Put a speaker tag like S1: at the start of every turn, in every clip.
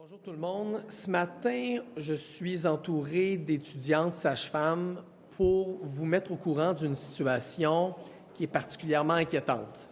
S1: Bonjour tout le monde. Ce matin, je suis entouré d'étudiantes sages-femmes pour vous mettre au courant d'une situation qui est particulièrement inquiétante.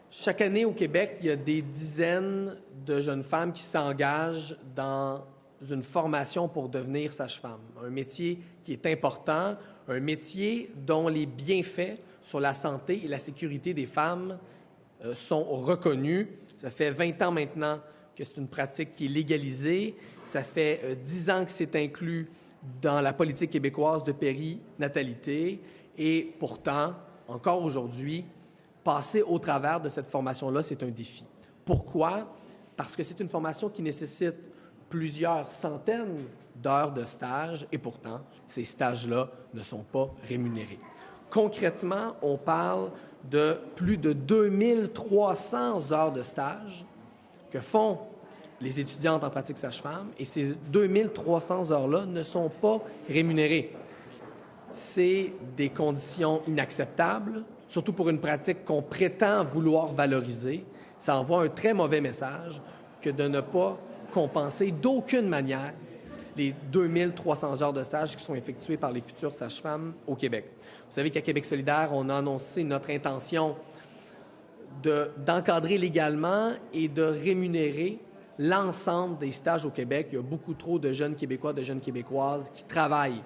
S1: Chaque année au Québec, il y a des dizaines de jeunes femmes qui s'engagent dans une formation pour devenir sage-femme. Un métier qui est important, un métier dont les bienfaits sur la santé et la sécurité des femmes sont reconnus. Ça fait 20 ans maintenant que c'est une pratique qui est légalisée. Ça fait 10 ans que c'est inclus dans la politique québécoise de périnatalité. Et pourtant, encore aujourd'hui, passer au travers de cette formation-là, c'est un défi. Pourquoi? Parce que c'est une formation qui nécessite plusieurs centaines d'heures de stage et pourtant, ces stages-là ne sont pas rémunérés. Concrètement, on parle de plus de 2300 heures de stage que font les étudiantes en pratique sage-femme, et ces 2300 heures-là ne sont pas rémunérées. C'est des conditions inacceptables, surtout pour une pratique qu'on prétend vouloir valoriser. Ça envoie un très mauvais message que de ne pas compenser d'aucune manière les 2300 heures de stage qui sont effectuées par les futures sages-femmes au Québec. Vous savez qu'à Québec solidaire, on a annoncé notre intention d'encadrer légalement et de rémunérer l'ensemble des stages au Québec. Il y a beaucoup trop de jeunes Québécois, de jeunes Québécoises qui travaillent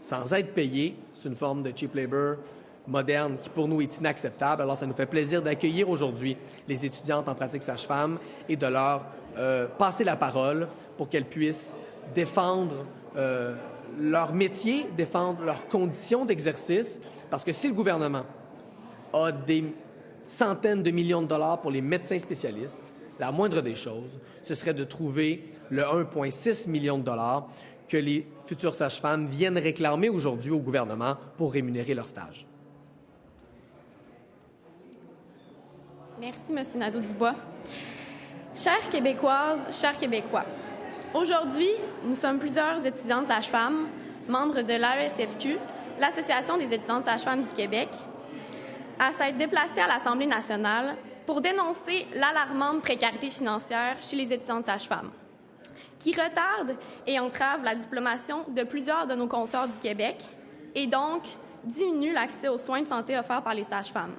S1: sans être payés. C'est une forme de cheap labor moderne qui, pour nous, est inacceptable. Alors, ça nous fait plaisir d'accueillir aujourd'hui les étudiantes en pratique sage-femme et de leur passer la parole pour qu'elles puissent défendre leur métier, défendre leurs conditions d'exercice, parce que si le gouvernement a des centaines de millions de dollars pour les médecins spécialistes, la moindre des choses, ce serait de trouver le 1,6 million de dollars que les futures sages-femmes viennent réclamer aujourd'hui au gouvernement pour rémunérer leur stage.
S2: Merci, M. Nadeau-Dubois. Chères Québécoises, chers Québécois, aujourd'hui, nous sommes plusieurs étudiantes sages-femmes, membres de l'AESFQ, l'Association des étudiantes sages-femmes du Québec, à s'être déplacées à l'Assemblée nationale pour dénoncer l'alarmante précarité financière chez les étudiantes sages-femmes, qui retarde et entrave la diplomation de plusieurs de nos consoeurs du Québec et donc diminue l'accès aux soins de santé offerts par les sages-femmes.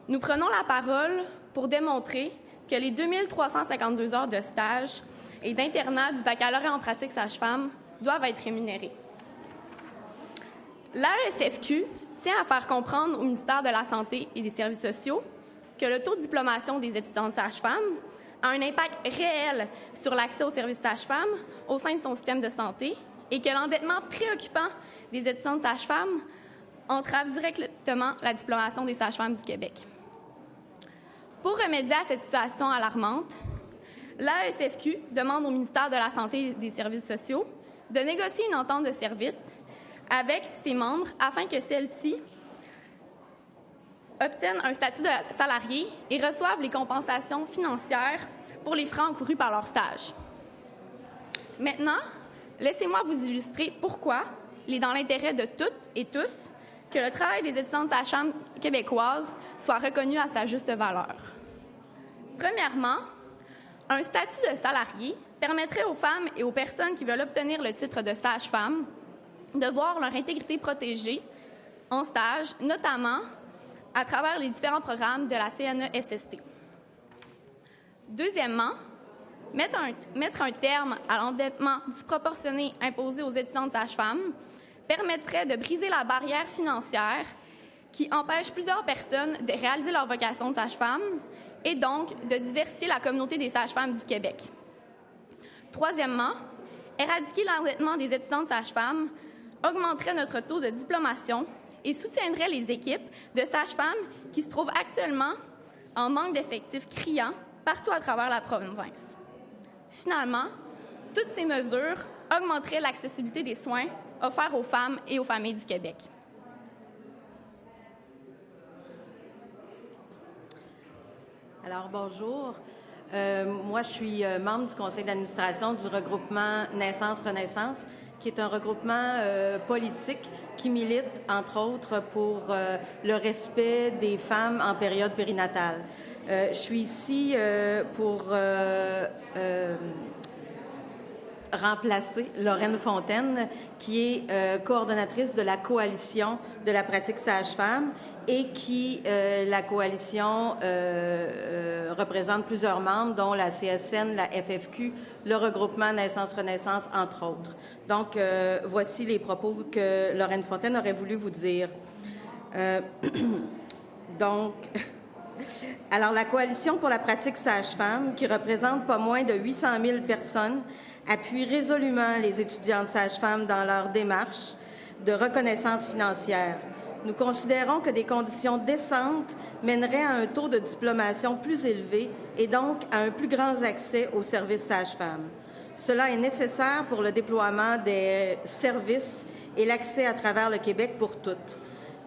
S2: Nous prenons la parole pour démontrer que les 2352 heures de stage et d'internat du baccalauréat en pratique sage-femme doivent être rémunérées. L'AESFQ tient à faire comprendre au ministère de la Santé et des Services sociaux que le taux de diplomation des étudiantes sages-femmes a un impact réel sur l'accès aux services sages-femmes au sein de son système de santé et que l'endettement préoccupant des étudiantes sages-femmes entrave directement la diplomation des sages-femmes du Québec. Pour remédier à cette situation alarmante, l'AESFQ demande au ministère de la Santé et des Services sociaux de négocier une entente de service avec ses membres afin que celle-ci obtiennent un statut de salarié et reçoivent les compensations financières pour les frais encourus par leur stage. Maintenant, laissez-moi vous illustrer pourquoi il est dans l'intérêt de toutes et tous que le travail des étudiantes sages-femmes québécoises soit reconnu à sa juste valeur. Premièrement, un statut de salarié permettrait aux femmes et aux personnes qui veulent obtenir le titre de sage-femme de voir leur intégrité protégée en stage, notamment à travers les différents programmes de la CNESST. Deuxièmement, mettre un terme à l'endettement disproportionné imposé aux étudiantes sages-femmes permettrait de briser la barrière financière qui empêche plusieurs personnes de réaliser leur vocation de sage-femme et donc de diversifier la communauté des sages-femmes du Québec. Troisièmement, éradiquer l'endettement des étudiantes sages-femmes augmenterait notre taux de diplomation et soutiendrait les équipes de sages-femmes qui se trouvent actuellement en manque d'effectifs criants partout à travers la province. Finalement, toutes ces mesures augmenteraient l'accessibilité des soins offerts aux femmes et aux familles du Québec.
S3: Alors, bonjour. Moi, je suis membre du conseil d'administration du regroupement Naissance-Renaissance, qui est un regroupement politique qui milite, entre autres, pour le respect des femmes en période périnatale. Je suis ici pour remplacer Lorraine Fontaine, qui est coordonnatrice de la coalition de la pratique sage-femme et qui, la coalition, représente plusieurs membres, dont la CSN, la FFQ, le regroupement Naissance-Renaissance, entre autres. Donc, voici les propos que Lorraine Fontaine aurait voulu vous dire. Alors, la Coalition pour la pratique sage-femme, qui représente pas moins de 800 000 personnes, appuie résolument les étudiantes sages-femmes dans leur démarche de reconnaissance financière. Nous considérons que des conditions décentes mèneraient à un taux de diplomation plus élevé et donc à un plus grand accès aux services sages-femmes. Cela est nécessaire pour le déploiement des services et l'accès à travers le Québec pour toutes,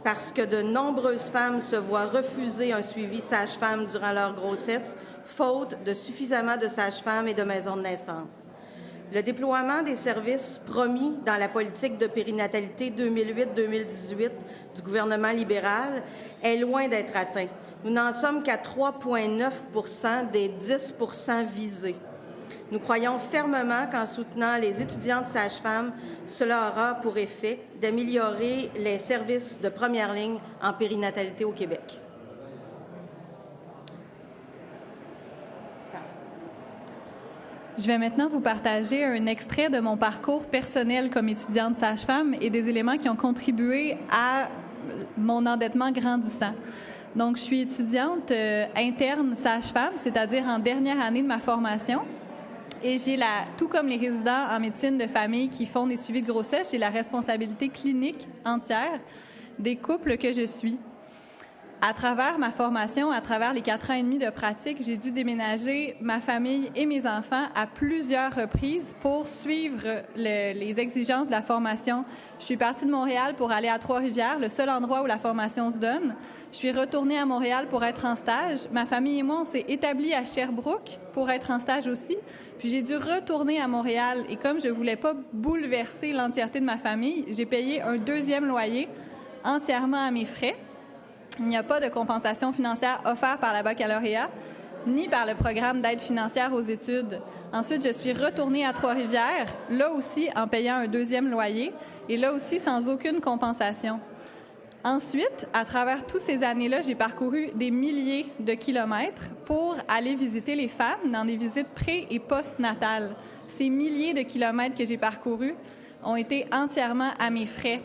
S3: parce que de nombreuses femmes se voient refuser un suivi sage-femme durant leur grossesse, faute de suffisamment de sages-femmes et de maisons de naissance. Le déploiement des services promis dans la politique de périnatalité 2008-2018 du gouvernement libéral est loin d'être atteint. Nous n'en sommes qu'à 3,9 % des 10 % visés. Nous croyons fermement qu'en soutenant les étudiantes sages-femmes, cela aura pour effet d'améliorer les services de première ligne en périnatalité au Québec.
S4: Je vais maintenant vous partager un extrait de mon parcours personnel comme étudiante sage-femme et des éléments qui ont contribué à mon endettement grandissant. Donc, je suis étudiante interne sage-femme, c'est-à-dire en dernière année de ma formation. Et j'ai tout comme les résidents en médecine de famille qui font des suivis de grossesse, j'ai la responsabilité clinique entière des couples que je suis. À travers ma formation, à travers les 4 ans et demi de pratique, j'ai dû déménager ma famille et mes enfants à plusieurs reprises pour suivre les exigences de la formation. Je suis partie de Montréal pour aller à Trois-Rivières, le seul endroit où la formation se donne. Je suis retournée à Montréal pour être en stage. Ma famille et moi, on s'est établis à Sherbrooke pour être en stage aussi. Puis j'ai dû retourner à Montréal. Et comme je ne voulais pas bouleverser l'entièreté de ma famille, j'ai payé un 2e loyer entièrement à mes frais. Il n'y a pas de compensation financière offerte par la baccalauréat, ni par le programme d'aide financière aux études. Ensuite, je suis retournée à Trois-Rivières, là aussi en payant un 2e loyer, et là aussi sans aucune compensation. Ensuite, à travers toutes ces années-là, j'ai parcouru des milliers de kilomètres pour aller visiter les femmes dans des visites pré- et post-natales. Ces milliers de kilomètres que j'ai parcourus ont été entièrement à mes frais.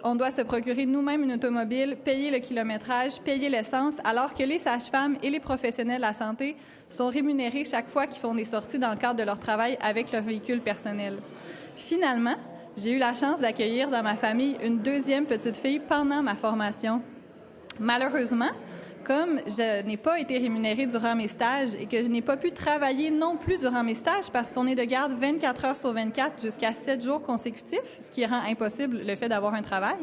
S4: On doit se procurer nous-mêmes une automobile, payer le kilométrage, payer l'essence, alors que les sages-femmes et les professionnels de la santé sont rémunérés chaque fois qu'ils font des sorties dans le cadre de leur travail avec leur véhicule personnel. Finalement, j'ai eu la chance d'accueillir dans ma famille une 2e petite fille pendant ma formation. Malheureusement, comme je n'ai pas été rémunérée durant mes stages et que je n'ai pas pu travailler non plus durant mes stages parce qu'on est de garde 24 heures sur 24 jusqu'à 7 jours consécutifs, ce qui rend impossible le fait d'avoir un travail,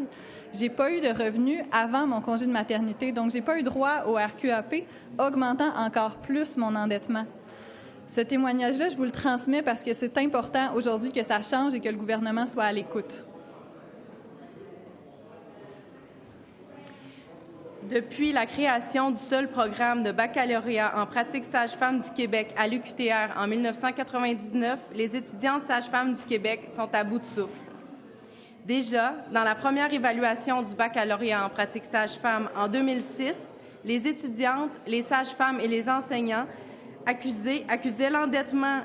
S4: j'ai pas eu de revenus avant mon congé de maternité, donc j'ai pas eu droit au RQAP, augmentant encore plus mon endettement. Ce témoignage-là, je vous le transmets parce que c'est important aujourd'hui que ça change et que le gouvernement soit à l'écoute.
S5: Depuis la création du seul programme de baccalauréat en pratique sage-femme du Québec à l'UQTR en 1999, les étudiantes sages-femmes du Québec sont à bout de souffle. Déjà, dans la première évaluation du baccalauréat en pratique sage-femme en 2006, les étudiantes, les sages-femmes et les enseignants accusaient l'endettement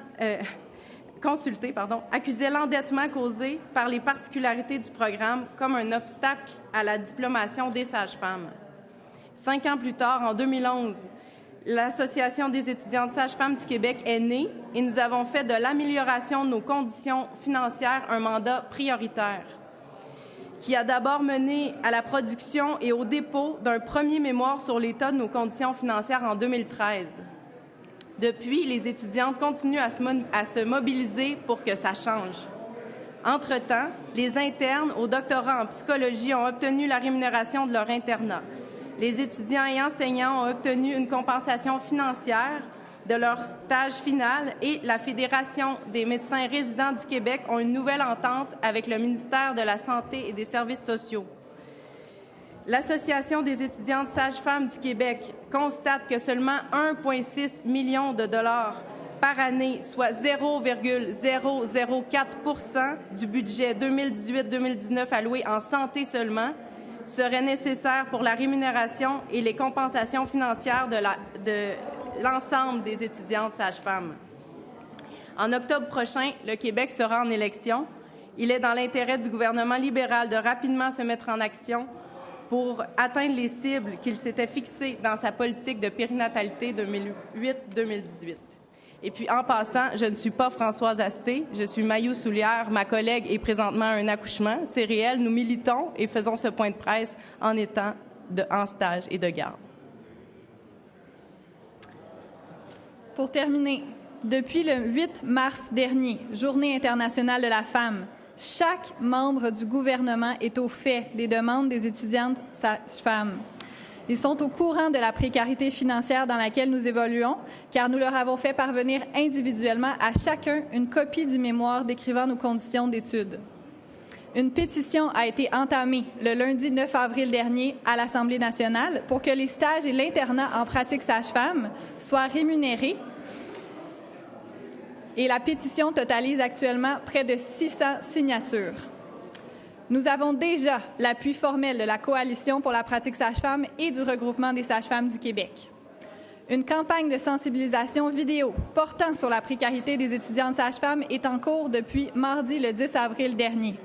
S5: causé par les particularités du programme comme un obstacle à la diplomation des sages-femmes. 5 ans plus tard, en 2011, l'Association des étudiantes sages-femmes du Québec est née et nous avons fait de l'amélioration de nos conditions financières un mandat prioritaire qui a d'abord mené à la production et au dépôt d'un premier mémoire sur l'état de nos conditions financières en 2013. Depuis, les étudiantes continuent à se mobiliser pour que ça change. Entre-temps, les internes au doctorat en psychologie ont obtenu la rémunération de leur internat. Les étudiants et enseignants ont obtenu une compensation financière de leur stage final et la Fédération des médecins résidents du Québec ont une nouvelle entente avec le ministère de la Santé et des Services sociaux. L'Association des étudiantes sages-femmes du Québec constate que seulement 1,6 million de dollars par année, soit 0,004 % du budget 2018-2019 alloué en santé seulement, serait nécessaire pour la rémunération et les compensations financières de l'ensemble des étudiantes sages-femmes. En octobre prochain, le Québec sera en élection. Il est dans l'intérêt du gouvernement libéral de rapidement se mettre en action pour atteindre les cibles qu'il s'était fixées dans sa politique de périnatalité 2008-2018. Et puis, en passant, je ne suis pas Françoise Asté, je suis Mayou Soulière. Ma collègue est présentement à un accouchement. C'est réel, nous militons et faisons ce point de presse en étant en stage et de garde.
S4: Pour terminer, depuis le 8 mars dernier, Journée internationale de la femme, chaque membre du gouvernement est au fait des demandes des étudiantes sages-femmes. Ils sont au courant de la précarité financière dans laquelle nous évoluons, car nous leur avons fait parvenir individuellement à chacun une copie du mémoire décrivant nos conditions d'études. Une pétition a été entamée le lundi 9 avril dernier à l'Assemblée nationale pour que les stages et l'internat en pratique sage-femme soient rémunérés. Et la pétition totalise actuellement près de 600 signatures. Nous avons déjà l'appui formel de la Coalition pour la pratique sage-femme et du Regroupement des sages-femmes du Québec. Une campagne de sensibilisation vidéo portant sur la précarité des étudiantes sages-femmes est en cours depuis mardi le 10 avril dernier.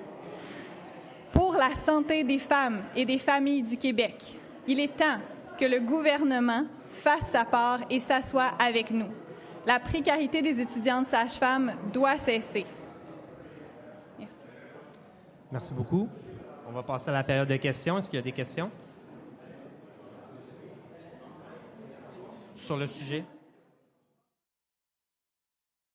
S4: Pour la santé des femmes et des familles du Québec, il est temps que le gouvernement fasse sa part et s'assoie avec nous. La précarité des étudiantes sages-femmes doit cesser.
S6: Merci beaucoup. On va passer à la période de questions. Est-ce qu'il y a des questions sur le sujet?